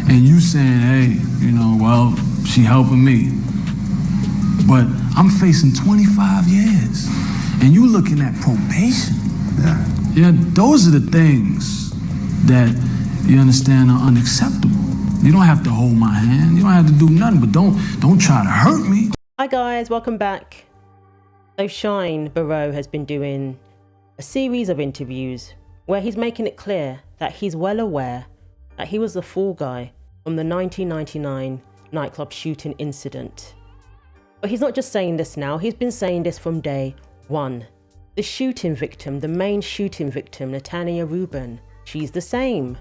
And you saying, hey, well, she helping me. But I'm facing 25 years. And you looking at probation. Yeah, those are the things that you understand are unacceptable. You don't have to hold my hand. You don't have to do nothing, but don't try to hurt me. Hi guys, welcome back. So Shyne has been doing a series of interviews where he's making it clear that he's well aware that he was the fall guy from the 1999 nightclub shooting incident. But he's not just saying this now, he's been saying this from day one. The shooting victim, the main shooting victim, Natania Reuben, she's the same.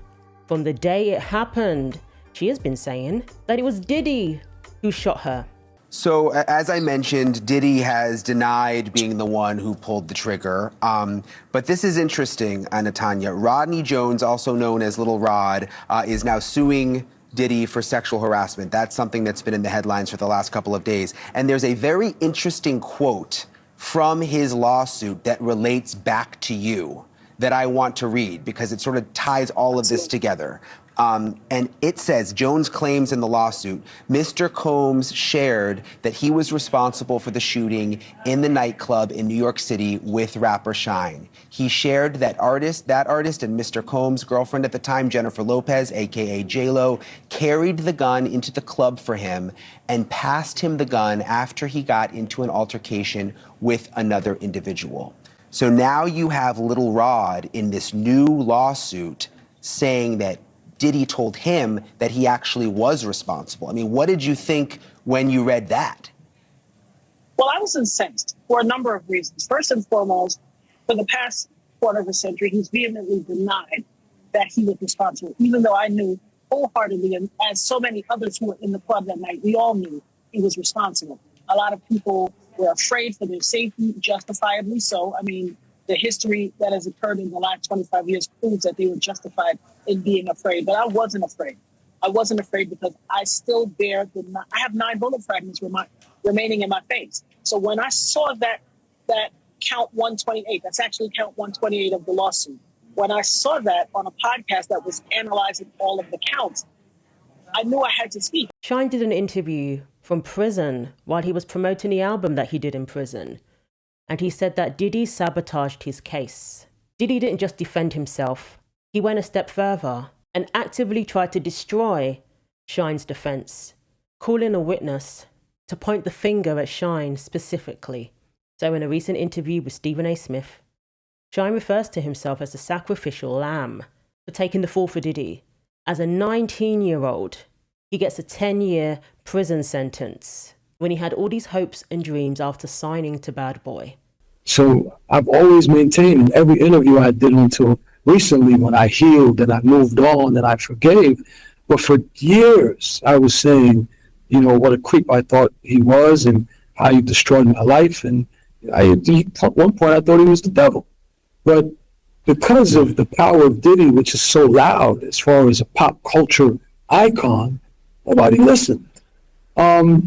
From the day it happened, she has been saying that it was Diddy who shot her. So, as I mentioned, Diddy has denied being the one who pulled the trigger. But this is interesting, Natania. Rodney Jones, also known as Little Rod, is now suing Diddy for sexual harassment. That's something that's been in the headlines for the last couple of days. And there's a very interesting quote from his lawsuit that relates back to you that I want to read because it sort of ties all of this together. And it says, Jones claims in the lawsuit, Mr. Combs shared that he was responsible for the shooting in the nightclub in New York City with rapper Shyne. He shared that artist and Mr. Combs' girlfriend at the time, Jennifer Lopez, aka J-Lo, carried the gun into the club for him and passed him the gun after he got into an altercation with another individual. So now you have Little Rod in this new lawsuit saying that Diddy told him that he actually was responsible. I mean, what did you think when you read that? Well, I was incensed for a number of reasons. First and foremost, for the past quarter of a century, he's vehemently denied that he was responsible, even though I knew wholeheartedly, and as so many others who were in the club that night, we all knew he was responsible. A lot of people were afraid for their safety, justifiably so. I mean, the history that has occurred in the last 25 years proves that they were justified in being afraid. But I wasn't afraid. I wasn't afraid because I still bear I have 9 bullet fragments remaining in my face. So when I saw that count 128, that's actually count 128 of the lawsuit. When I saw that on a podcast that was analyzing all of the counts, I knew I had to speak. Shyne did an interview from prison while he was promoting the album that he did in prison. And he said that Diddy sabotaged his case. Diddy didn't just defend himself. He went a step further and actively tried to destroy Shyne's defense, calling a witness to point the finger at Shyne specifically. So in a recent interview with Stephen A. Smith, Shyne refers to himself as the sacrificial lamb for taking the fall for Diddy. As a 19-year-old, he gets a 10-year prison sentence when he had all these hopes and dreams after signing to Bad Boy. So I've always maintained in every interview I did until recently when I healed and I moved on and I forgave. But for years, I was saying, what a creep I thought he was and how he destroyed my life. And at one point, I thought he was the devil. But because of the power of Diddy, which is so loud as far as a pop culture icon, nobody listened.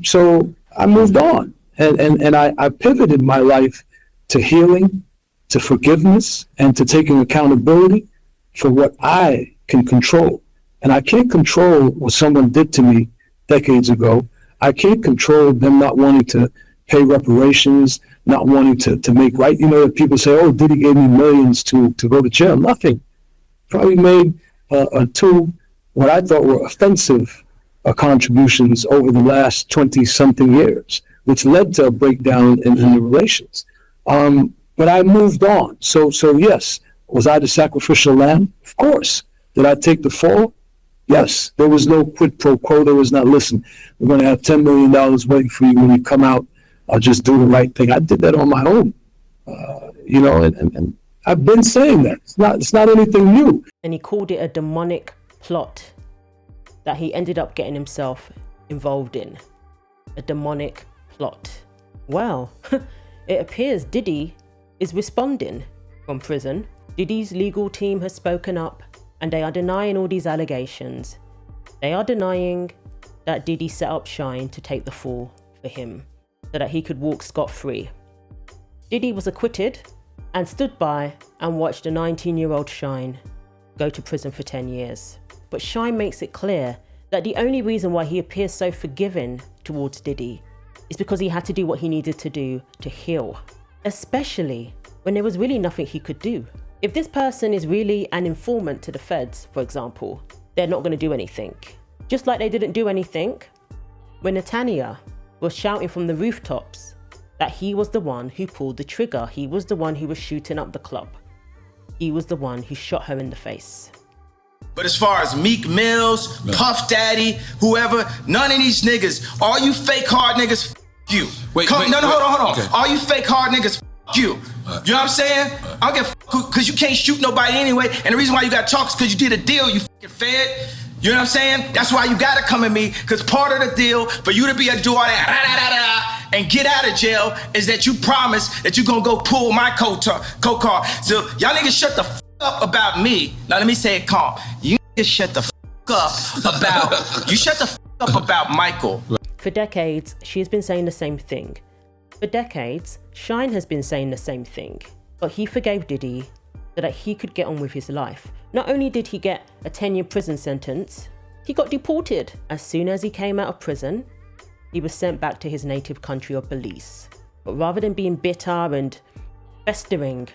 So I moved on and I pivoted my life to healing, to forgiveness, and to taking accountability for what I can control. And I can't control what someone did to me decades ago. I can't control them not wanting to pay reparations, not wanting to make right. People say, oh, Diddy gave me millions to go to jail. Nothing. Probably made 2 what I thought were offensive contributions over the last 20-something years, which led to a breakdown in the relations. But I moved on. So yes, was I the sacrificial lamb? Of course. Did I take the fall? Yes. There was no quid pro quo. There was not, listen, we're going to have $10 million waiting for you when you come out. I'll just do the right thing. I did that on my own. And I've been saying that. It's not anything new. And he called it a demonic plot that he ended up getting himself involved in. A demonic plot. Well, it appears Diddy is responding from prison. Diddy's legal team has spoken up and they are denying all these allegations. They are denying that Diddy set up Shyne to take the fall for him so that he could walk scot-free. Diddy was acquitted and stood by and watched a 19-year-old Shyne go to prison for 10 years. But Shyne makes it clear that the only reason why he appears so forgiving towards Diddy is because he had to do what he needed to do to heal, especially when there was really nothing he could do. If this person is really an informant to the feds, for example, they're not going to do anything. Just like they didn't do anything when Natania was shouting from the rooftops that he was the one who pulled the trigger. He was the one who was shooting up the club. He was the one who shot her in the face. But as far as Meek Mills, Puff Daddy, whoever, none of these niggas, all you fake hard niggas, you. Hold on. Okay. All you fake hard niggas, you. You know what I'm saying? I don't give a because you can't shoot nobody anyway. And the reason why you got to talk is because you did a deal, you fucking fed. You know what I'm saying? That's why you got to come at me, because part of the deal for you to be able to do all that and get out of jail is that you promise that you're going to go pull my co-car. So y'all niggas shut the fuck up about me. Now let me say it calm. You niggas shut the fuck up about Michael. For decades, she has been saying the same thing. For decades, Shyne has been saying the same thing. But he forgave Diddy so that he could get on with his life. Not only did he get a 10-year prison sentence, he got deported. As soon as he came out of prison, he was sent back to his native country of Belize. But rather than being bitter and festering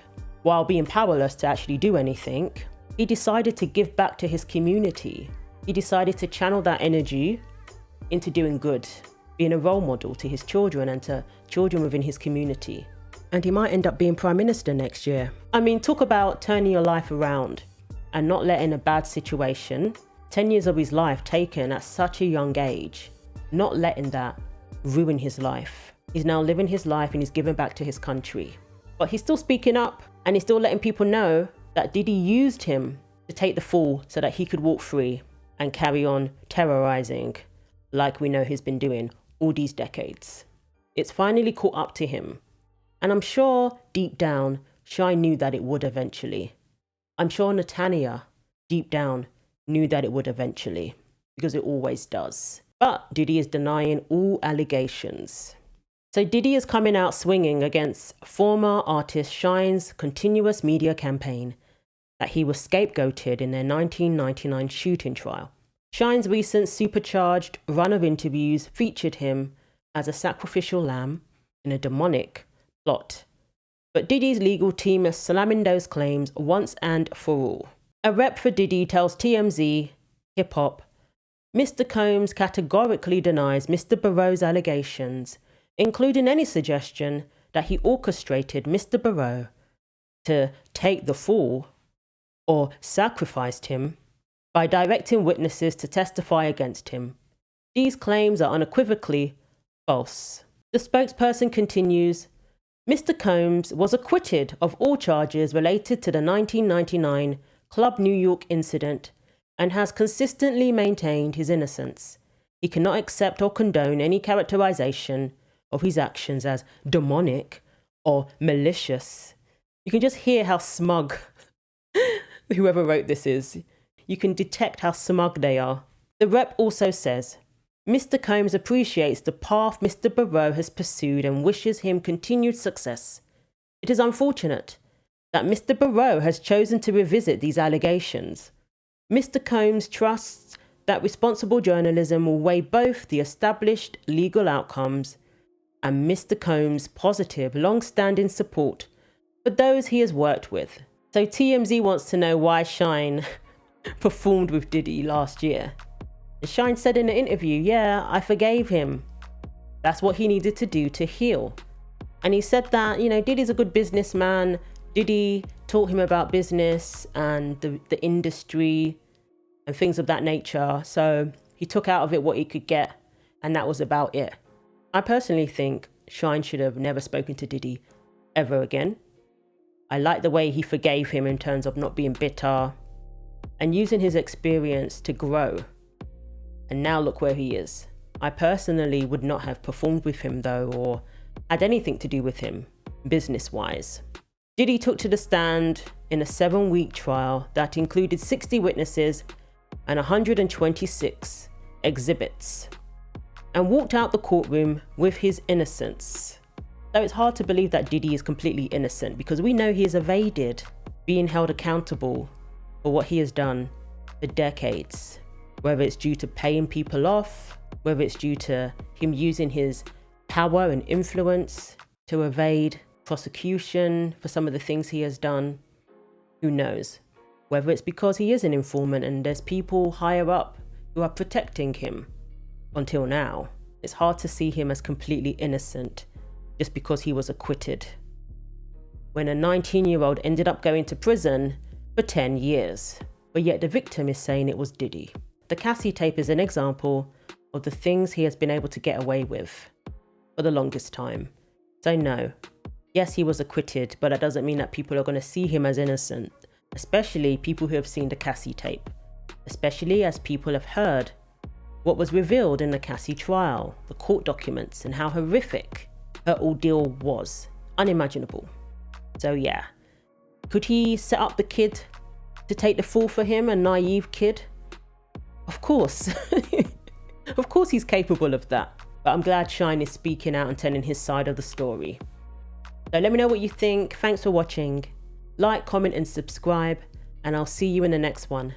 while being powerless to actually do anything, he decided to give back to his community. He decided to channel that energy into doing good, being a role model to his children and to children within his community. And he might end up being Prime Minister next year. I mean, talk about turning your life around and not letting a bad situation, 10 years of his life taken at such a young age, not letting that ruin his life. He's now living his life and he's giving back to his country. But he's still speaking up and he's still letting people know that Diddy used him to take the fall so that he could walk free and carry on terrorizing like we know he's been doing all these decades. It's finally caught up to him. And I'm sure deep down, Shyne knew that it would eventually. I'm sure Natania, deep down, knew that it would eventually, because it always does. But Diddy is denying all allegations. So Diddy is coming out swinging against former artist Shyne's continuous media campaign that he was scapegoated in their 1999 shooting trial. Shyne's recent supercharged run of interviews featured him as a sacrificial lamb in a demonic plot. But Diddy's legal team is slamming those claims once and for all. A rep for Diddy tells TMZ Hip Hop, Mr. Combs categorically denies Mr. Barreau's allegations, including any suggestion that he orchestrated Mr. Barreau to take the fall or sacrificed him by directing witnesses to testify against him. These claims are unequivocally false. The spokesperson continues, Mr. Combs was acquitted of all charges related to the 1999 Club New York incident and has consistently maintained his innocence. He cannot accept or condone any characterization of his actions as demonic or malicious. You can just hear how smug whoever wrote this is. You can detect how smug they are. The rep also says, Mr. Combs appreciates the path Mr. Barreau has pursued and wishes him continued success. It is unfortunate that Mr. Barreau has chosen to revisit these allegations. Mr. Combs trusts that responsible journalism will weigh both the established legal outcomes and Mr. Combs' positive, long-standing support for those he has worked with. So TMZ wants to know why Shyne performed with Diddy last year. Shyne said in an interview, yeah, I forgave him. That's what he needed to do to heal. And he said that, Diddy's a good businessman. Diddy taught him about business and the industry and things of that nature. So he took out of it what he could get, and that was about it. I personally think Shyne should have never spoken to Diddy ever again. I like the way he forgave him in terms of not being bitter and using his experience to grow. And now look where he is. I personally would not have performed with him though, or had anything to do with him, business-wise. Diddy took to the stand in a 7-week trial that included 60 witnesses and 126 exhibits, and walked out the courtroom with his innocence. Though it's hard to believe that Diddy is completely innocent, because we know he has evaded being held accountable for what he has done for decades, whether it's due to paying people off, whether it's due to him using his power and influence to evade prosecution for some of the things he has done. Who knows? Whether it's because he is an informant and there's people higher up who are protecting him. Until now, it's hard to see him as completely innocent just because he was acquitted. When a 19-year-old ended up going to prison for 10 years, but yet the victim is saying it was Diddy. The Cassie tape is an example of the things he has been able to get away with for the longest time. So no, yes, he was acquitted, but that doesn't mean that people are going to see him as innocent, especially people who have seen the Cassie tape, especially as people have heard what was revealed in the Cassie trial, the court documents, and how horrific her ordeal was. Unimaginable. So yeah, could he set up the kid to take the fall for him, a naive kid? Of course. Of course he's capable of that. But I'm glad Shyne is speaking out and telling his side of the story. So let me know what you think. Thanks for watching. Like, comment and subscribe, and I'll see you in the next one.